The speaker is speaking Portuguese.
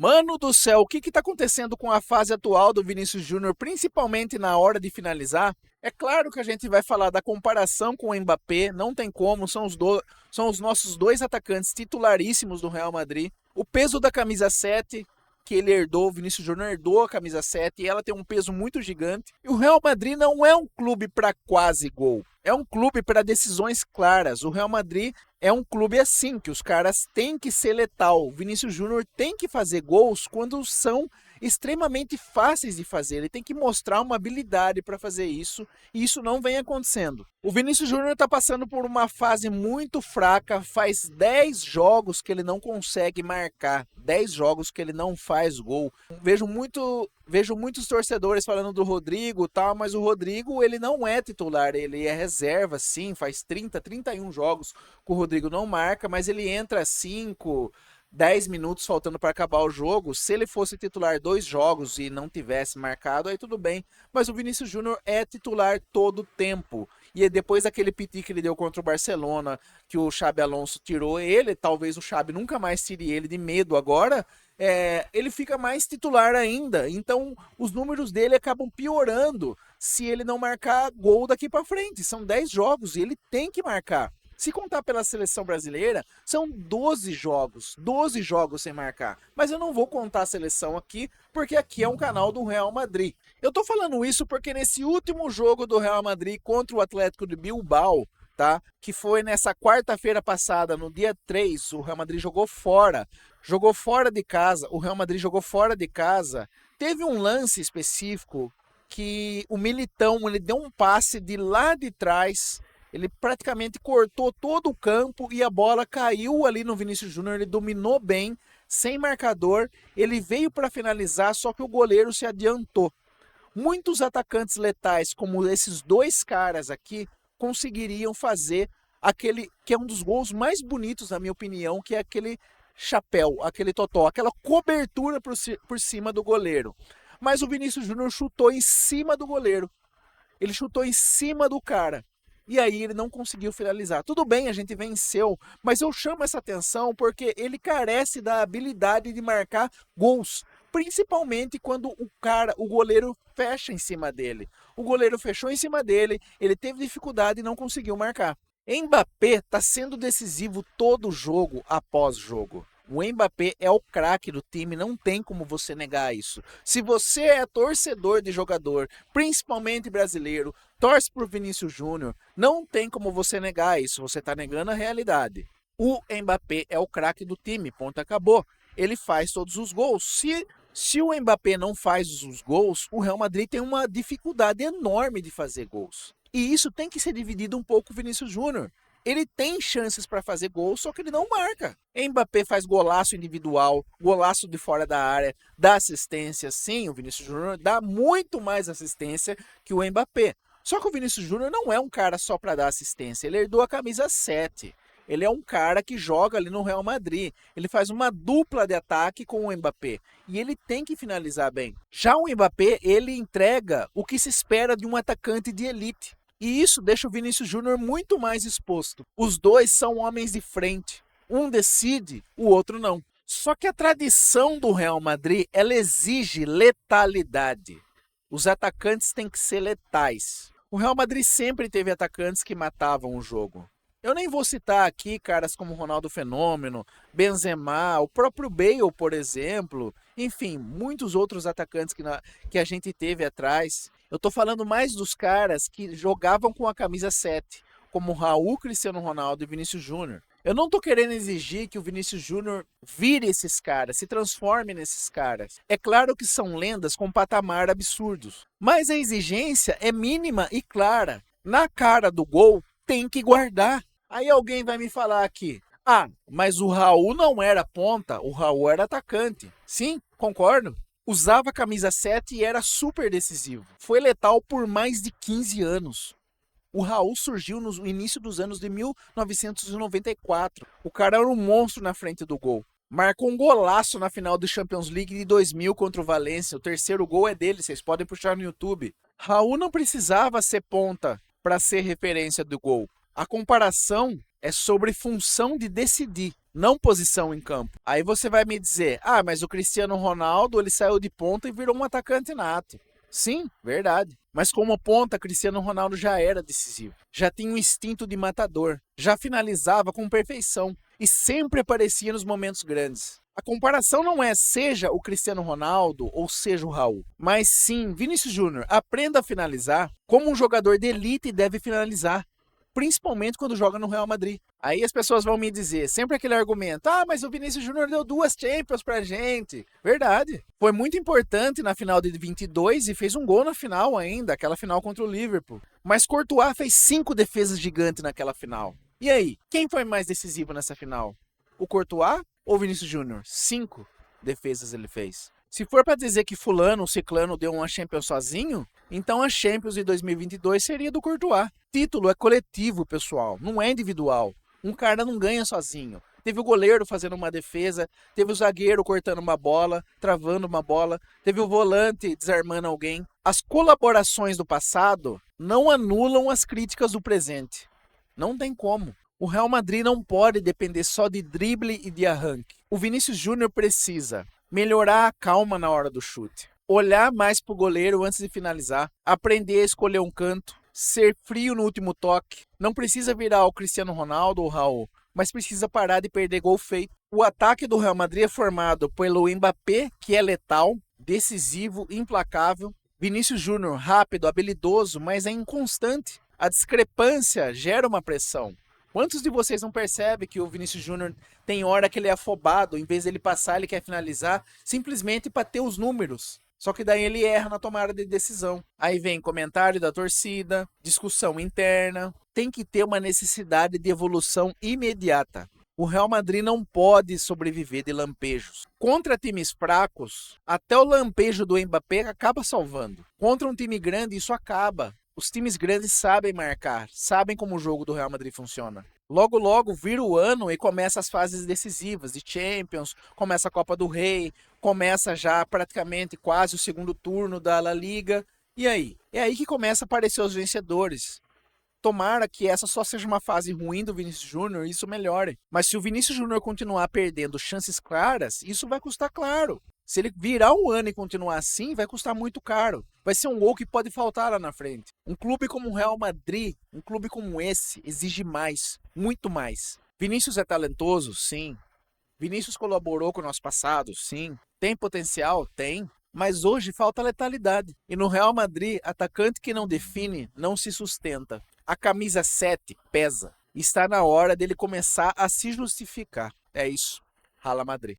Mano do céu, o que está acontecendo com a fase atual do Vinícius Júnior, principalmente na hora de finalizar? É claro que a gente vai falar da comparação com o Mbappé, não tem como, são os nossos dois atacantes titularíssimos do Real Madrid. O peso da camisa 7 que ele herdou, o Vinícius Júnior herdou a camisa 7 e ela tem um peso muito gigante. E o Real Madrid não é um clube para quase gol, é um clube para decisões claras. O Real Madrid é um clube assim, que os caras têm que ser letal. O Vinícius Júnior tem que fazer gols quando são extremamente fáceis de fazer. Ele tem que mostrar uma habilidade para fazer isso, e isso não vem acontecendo. O Vinícius Júnior está passando por uma fase muito fraca, faz 10 jogos que ele não consegue marcar, 10 jogos que ele não faz gol. Vejo muitos torcedores falando do Rodrigo e tal, mas o Rodrigo ele não é titular, ele é reserva sim, faz 31 jogos que o Rodrigo não marca, mas ele entra 5, 10 minutos faltando para acabar o jogo. Se ele fosse titular 2 jogos e não tivesse marcado, aí tudo bem. Mas o Vinícius Júnior é titular todo o tempo. E depois daquele piti que ele deu contra o Barcelona, que o Xabi Alonso tirou ele, talvez o Xabi nunca mais tire ele de medo agora, ele fica mais titular ainda. Então os números dele acabam piorando se ele não marcar gol daqui para frente. São 10 jogos e ele tem que marcar. Se contar pela seleção brasileira, são 12 jogos sem marcar. Mas eu não vou contar a seleção aqui, porque aqui é um canal do Real Madrid. Eu tô falando isso porque nesse último jogo do Real Madrid contra o Atlético de Bilbao, tá? Que foi nessa quarta-feira passada, no dia 3, o Real Madrid jogou fora. Jogou fora de casa, o Real Madrid jogou fora de casa. Teve um lance específico que o Militão, ele deu um passe de lá de trás. Ele praticamente cortou todo o campo e a bola caiu ali no Vinícius Júnior. Ele dominou bem, sem marcador. Ele veio para finalizar, só que o goleiro se adiantou. Muitos atacantes letais, como esses dois caras aqui, conseguiriam fazer aquele que é um dos gols mais bonitos, na minha opinião, que é aquele chapéu, aquele totó, aquela cobertura por cima do goleiro. Mas o Vinícius Júnior chutou em cima do goleiro. Ele chutou em cima do cara. E aí ele não conseguiu finalizar. Tudo bem, a gente venceu, mas eu chamo essa atenção porque ele carece da habilidade de marcar gols, principalmente quando o goleiro fecha em cima dele. O goleiro fechou em cima dele, ele teve dificuldade e não conseguiu marcar. Mbappé está sendo decisivo todo jogo após jogo. O Mbappé é o craque do time, não tem como você negar isso. Se você é torcedor de jogador, principalmente brasileiro, torce por Vinícius Júnior, não tem como você negar isso, você está negando a realidade. O Mbappé é o craque do time, ponto, acabou. Ele faz todos os gols. Se o Mbappé não faz os gols, o Real Madrid tem uma dificuldade enorme de fazer gols. E isso tem que ser dividido um pouco com o Vinícius Júnior. Ele tem chances para fazer gol, só que ele não marca. Mbappé faz golaço individual, golaço de fora da área, dá assistência. Sim, o Vinícius Júnior dá muito mais assistência que o Mbappé. Só que o Vinícius Júnior não é um cara só para dar assistência, ele herdou a camisa 7. Ele é um cara que joga ali no Real Madrid. Ele faz uma dupla de ataque com o Mbappé. E ele tem que finalizar bem. Já o Mbappé, ele entrega o que se espera de um atacante de elite. E isso deixa o Vinícius Júnior muito mais exposto. Os dois são homens de frente. Um decide, o outro não. Só que a tradição do Real Madrid, ela exige letalidade. Os atacantes têm que ser letais. O Real Madrid sempre teve atacantes que matavam o jogo. Eu nem vou citar aqui caras como Ronaldo Fenômeno, Benzema, o próprio Bale, por exemplo. Enfim, muitos outros atacantes que a gente teve atrás. Eu tô falando mais dos caras que jogavam com a camisa 7, como Raul, Cristiano Ronaldo e Vinícius Júnior. Eu não tô querendo exigir que o Vinícius Júnior vire esses caras, se transforme nesses caras. É claro que são lendas com patamar absurdos, mas a exigência é mínima e clara. Na cara do gol, tem que guardar. Aí alguém vai me falar aqui, mas o Raul não era ponta, o Raul era atacante. Sim, concordo. Usava a camisa 7 e era super decisivo. Foi letal por mais de 15 anos. O Raul surgiu no início dos anos de 1994. O cara era um monstro na frente do gol. Marcou um golaço na final do Champions League de 2000 contra o Valência. O terceiro gol é dele, vocês podem puxar no YouTube. Raul não precisava ser ponta para ser referência do gol. A comparação é sobre função de decidir. não posição em campo. Aí você vai me dizer, mas o Cristiano Ronaldo ele saiu de ponta e virou um atacante nato. Sim, verdade. Mas como ponta, Cristiano Ronaldo já era decisivo. Já tinha um instinto de matador. Já finalizava com perfeição. E sempre aparecia nos momentos grandes. A comparação não é seja o Cristiano Ronaldo ou seja o Raul. Mas sim, Vinícius Júnior, aprenda a finalizar como um jogador de elite deve finalizar. Principalmente quando joga no Real Madrid. Aí as pessoas vão me dizer, sempre aquele argumento, mas o Vinícius Júnior deu 2 Champions pra gente. Verdade. Foi muito importante na final de 22 e fez um gol na final ainda, aquela final contra o Liverpool. Mas Courtois fez 5 defesas gigantes naquela final. E aí, quem foi mais decisivo nessa final? O Courtois ou o Vinícius Júnior? 5 defesas ele fez. Se for para dizer que fulano ou ciclano deu uma Champions sozinho, então a Champions de 2022 seria do Courtois. Título é coletivo, pessoal, não é individual. Um cara não ganha sozinho. Teve o goleiro fazendo uma defesa, teve o zagueiro cortando uma bola, travando uma bola, teve o volante desarmando alguém. As colaborações do passado não anulam as críticas do presente. Não tem como. O Real Madrid não pode depender só de drible e de arranque. O Vinícius Júnior precisa melhorar a calma na hora do chute, olhar mais pro goleiro antes de finalizar, aprender a escolher um canto, ser frio no último toque. Não precisa virar o Cristiano Ronaldo ou o Raul, mas precisa parar de perder gol feito. O ataque do Real Madrid é formado pelo Mbappé, que é letal, decisivo, implacável. Vinícius Júnior, rápido, habilidoso, mas é inconstante. A discrepância gera uma pressão. Quantos de vocês não percebem que o Vinícius Júnior tem hora que ele é afobado, em vez de ele passar, ele quer finalizar, simplesmente para ter os números. Só que daí ele erra na tomada de decisão. Aí vem comentário da torcida, discussão interna. Tem que ter uma necessidade de evolução imediata. O Real Madrid não pode sobreviver de lampejos. Contra times fracos, até o lampejo do Mbappé acaba salvando. Contra um time grande, isso acaba. Os times grandes sabem marcar, sabem como o jogo do Real Madrid funciona. Logo, logo, vira o ano e começa as fases decisivas de Champions, começa a Copa do Rei, começa já praticamente quase o segundo turno da La Liga. E aí? É aí que começa a aparecer os vencedores. Tomara que essa só seja uma fase ruim do Vinícius Júnior e isso melhore. Mas se o Vinícius Júnior continuar perdendo chances claras, isso vai custar caro. Se ele virar um ano e continuar assim, vai custar muito caro. Vai ser um gol que pode faltar lá na frente. Um clube como o Real Madrid, um clube como esse, exige mais, muito mais. Vinícius é talentoso? Sim. Vinícius colaborou com o nosso passado? Sim. Tem potencial? Tem. Mas hoje falta letalidade. E no Real Madrid, atacante que não define, não se sustenta. A camisa 7 pesa. Está na hora dele começar a se justificar. É isso. Rala Madrid.